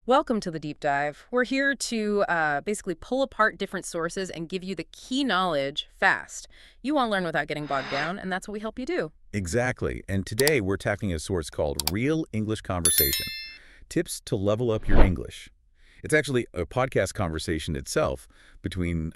Welcome to the deep dive. We're here to basically pull apart different sources and give you the key knowledge fast. You want to learn without getting bogged down, and that's what we help you do. Exactly. And today we're tackling a source called Real English Conversation, Tips to Level Up Your English. It's actually a podcast conversation itself between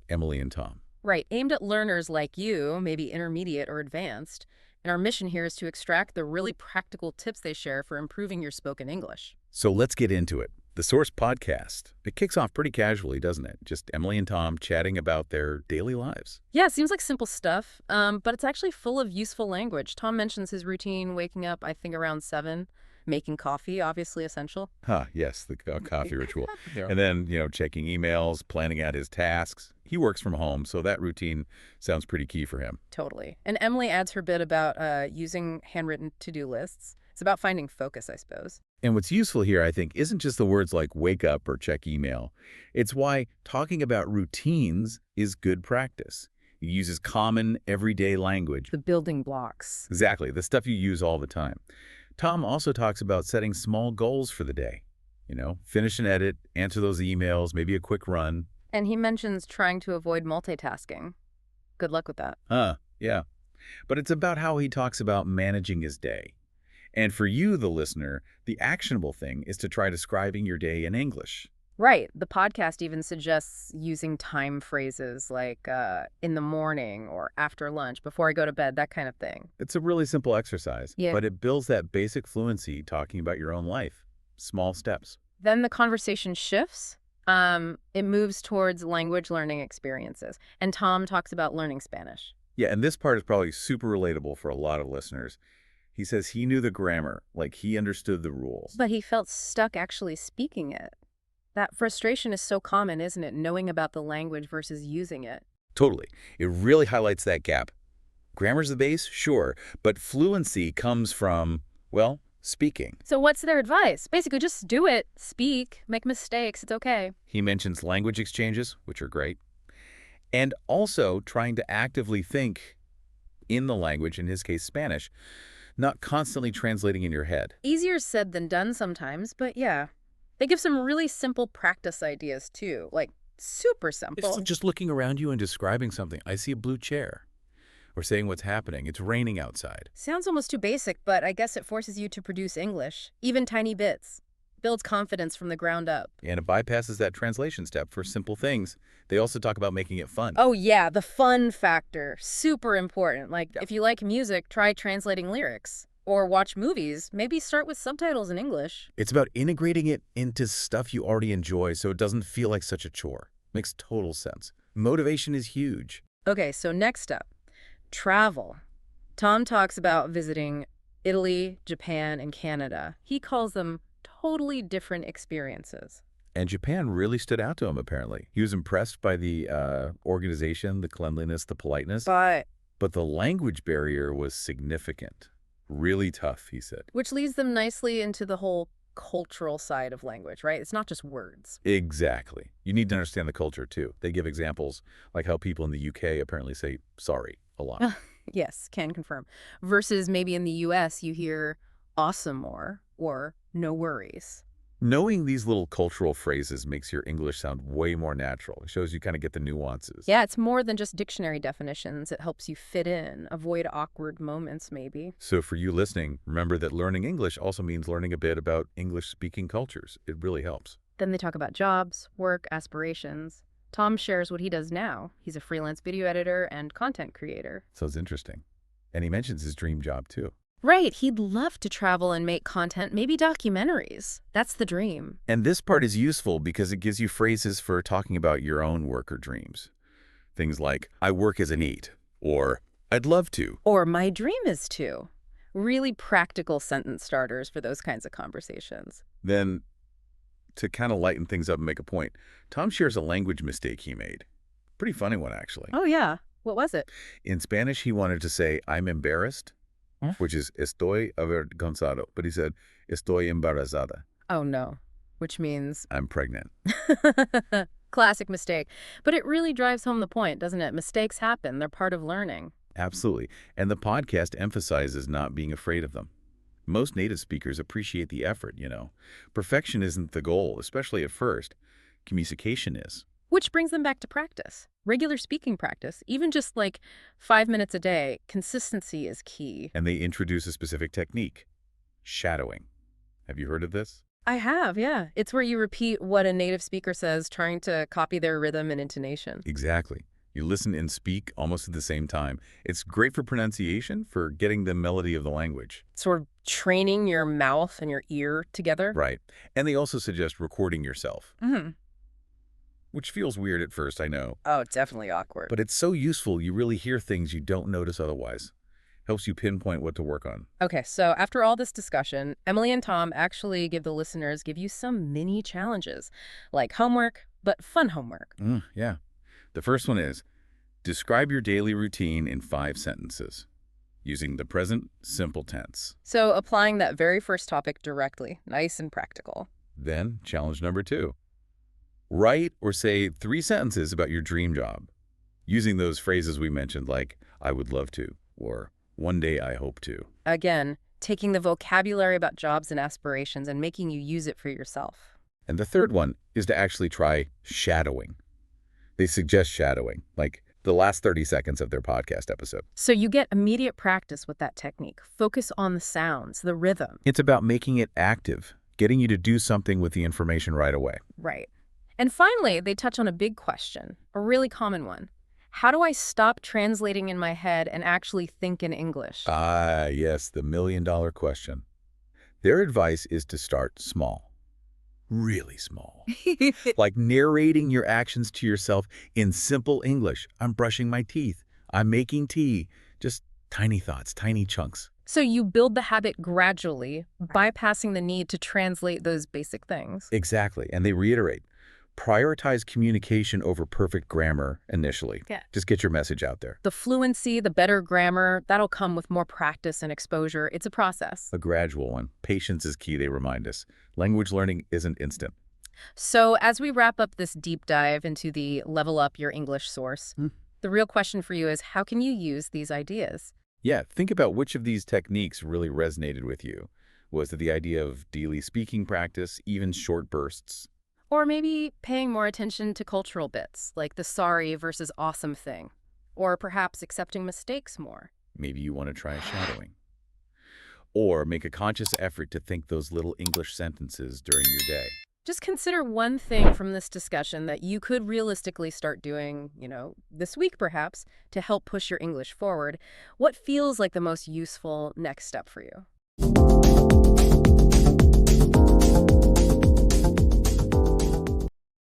Emily and Tom. Right, aimed at learners like you, maybe intermediate or advanced. And our mission here is to extract the really practical tips they share for improving your spoken English. So let's get into it. The Source podcast. It kicks off pretty casually, doesn't it? Just Emily and Tom chatting about their daily lives. Yeah, it seems like simple stuff, but it's actually full of useful language. Tom mentions his routine, waking up, I think, around 7, making coffee, obviously essential. Yes, the coffee ritual. Yeah. And then, checking emails, planning out his tasks. He works from home, so that routine sounds pretty key for him. Totally. And Emily adds her bit about using handwritten to-do lists. It's about finding focus, I suppose. And what's useful here, I think, isn't just the words like wake up or check email. It's why talking about routines is good practice. It uses common, everyday language. The building blocks. Exactly, the stuff you use all the time. Tom also talks about setting small goals for the day. Finish an edit, answer those emails, maybe a quick run. And he mentions trying to avoid multitasking. Good luck with that. Yeah. But it's about how he talks about managing his day. And for you, the listener, the actionable thing is to try describing your day in English. Right. The podcast even suggests using time phrases like in the morning or after lunch, before I go to bed, that kind of thing. It's a really simple exercise, Yeah. but it builds that basic fluency talking about your own life. Small steps. Then the conversation shifts. It moves towards language learning experiences. And Tom talks about learning Spanish. Yeah, and this part is probably super relatable for a lot of listeners. He says he knew the grammar, like he understood the rules. But he felt stuck actually speaking it. That frustration is so common, isn't it? Knowing about the language versus using it. Totally. It really highlights that gap. Grammar's the base, sure, but fluency comes from, well, speaking. So what's their advice? Basically, just do it. Speak. Make mistakes. It's okay. He mentions language exchanges, which are great, and also trying to actively think in the language, in his case, Spanish, not constantly translating in your head. Easier said than done sometimes, but yeah. They give some really simple practice ideas, too. Like, super simple. It's just looking around you and describing something. I see a blue chair. Or saying what's happening. It's raining outside. Sounds almost too basic, but I guess it forces you to produce English. Even tiny bits. Builds confidence from the ground up. And it bypasses that translation step for simple things. They also talk about making it fun. Oh, yeah, the fun factor. Super important. Like, Yeah. if you like music, try translating lyrics. Or watch movies, maybe start with subtitles in English. It's about integrating it into stuff you already enjoy so it doesn't feel like such a chore. Makes total sense. Motivation is huge. Okay, so next up, travel. Tom talks about visiting Italy, Japan, and Canada. He calls them totally different experiences. And Japan really stood out to him, apparently. He was impressed by the organization, the cleanliness, the politeness. But But the language barrier was significant. Really tough, he said. which leads them nicely into the whole cultural side of language, right? It's not just words. Exactly. You need to understand the culture, too. They give examples like how people in the UK apparently say sorry a lot. Yes, can confirm. Versus maybe in the US, you hear awesome more or no worries. Knowing these little cultural phrases makes your English sound way more natural. It shows you kind of get the nuances. Yeah, it's more than just dictionary definitions. It helps you fit in, avoid awkward moments, maybe. So for you listening, remember that learning English also means learning a bit about English-speaking cultures. It really helps. Then they talk about jobs, work, aspirations. Tom shares what he does now. He's a freelance video editor and content creator. Sounds interesting. And he mentions his dream job, too. Right, he'd love to travel and make content, maybe documentaries. That's the dream. And this part is useful because it gives you phrases for talking about your own work or dreams. Things like, I work as a NEET, or I'd love to. Or my dream is to. Really practical sentence starters for those kinds of conversations. Then, to kind of lighten things up and make a point, Tom shares a language mistake he made. Pretty funny one, actually. Oh, yeah. What was it? In Spanish, he wanted to say, I'm embarrassed, which is estoy avergonzado. But he said, estoy embarazada. Oh, no. Which means... I'm pregnant. Classic mistake. But it really drives home the point, doesn't it? Mistakes happen. They're part of learning. Absolutely. And the podcast emphasizes not being afraid of them. Most native speakers appreciate the effort. Perfection isn't the goal, especially at first. Communication is. Which brings them back to practice. Regular speaking practice, even just like 5 minutes a day, consistency is key. And they introduce a specific technique, shadowing. Have you heard of this? I have, yeah. It's where you repeat what a native speaker says, trying to copy their rhythm and intonation. Exactly. You listen and speak almost at the same time. It's great for pronunciation, for getting the melody of the language. Sort of training your mouth and your ear together. Right. And they also suggest recording yourself, Hmm. which feels weird at first, I know. Oh, definitely awkward. But it's so useful, you really hear things you don't notice otherwise. Helps you pinpoint what to work on. Okay, so after all this discussion, Emily and Tom actually give you some mini challenges, like homework, but fun homework. Yeah. The first one is, describe your daily routine in 5 sentences, using the present simple tense. So applying that very first topic directly, nice and practical. Then, challenge number 2. Write or say 3 sentences about your dream job, using those phrases we mentioned like, I would love to, or one day I hope to. Again, taking the vocabulary about jobs and aspirations and making you use it for yourself. And the third one is to actually try shadowing. They suggest shadowing, like the last 30 seconds of their podcast episode. So you get immediate practice with that technique. Focus on the sounds, the rhythm. It's about making it active, getting you to do something with the information right away. Right. And finally, they touch on a big question, a really common one. How do I stop translating in my head and actually think in English? Ah, yes, the million-dollar question. Their advice is to start small. Really small. Like narrating your actions to yourself in simple English. I'm brushing my teeth. I'm making tea. Just tiny thoughts, tiny chunks. So you build the habit gradually, bypassing the need to translate those basic things. Exactly. And they reiterate, prioritize communication over perfect grammar initially. Yeah. Just get your message out there. The fluency, the better grammar, that'll come with more practice and exposure. It's a process. A gradual one. Patience is key, they remind us. Language learning isn't instant. So as we wrap up this deep dive into the level up your English source, the real question for you is how can you use these ideas? Yeah, think about which of these techniques really resonated with you. Was it the idea of daily speaking practice, even short bursts? Or maybe paying more attention to cultural bits, like the sorry versus awesome thing. Or perhaps accepting mistakes more. Maybe you want to try shadowing. Or make a conscious effort to think those little English sentences during your day. Just consider one thing from this discussion that you could realistically start doing, this week perhaps, to help push your English forward. What feels like the most useful next step for you?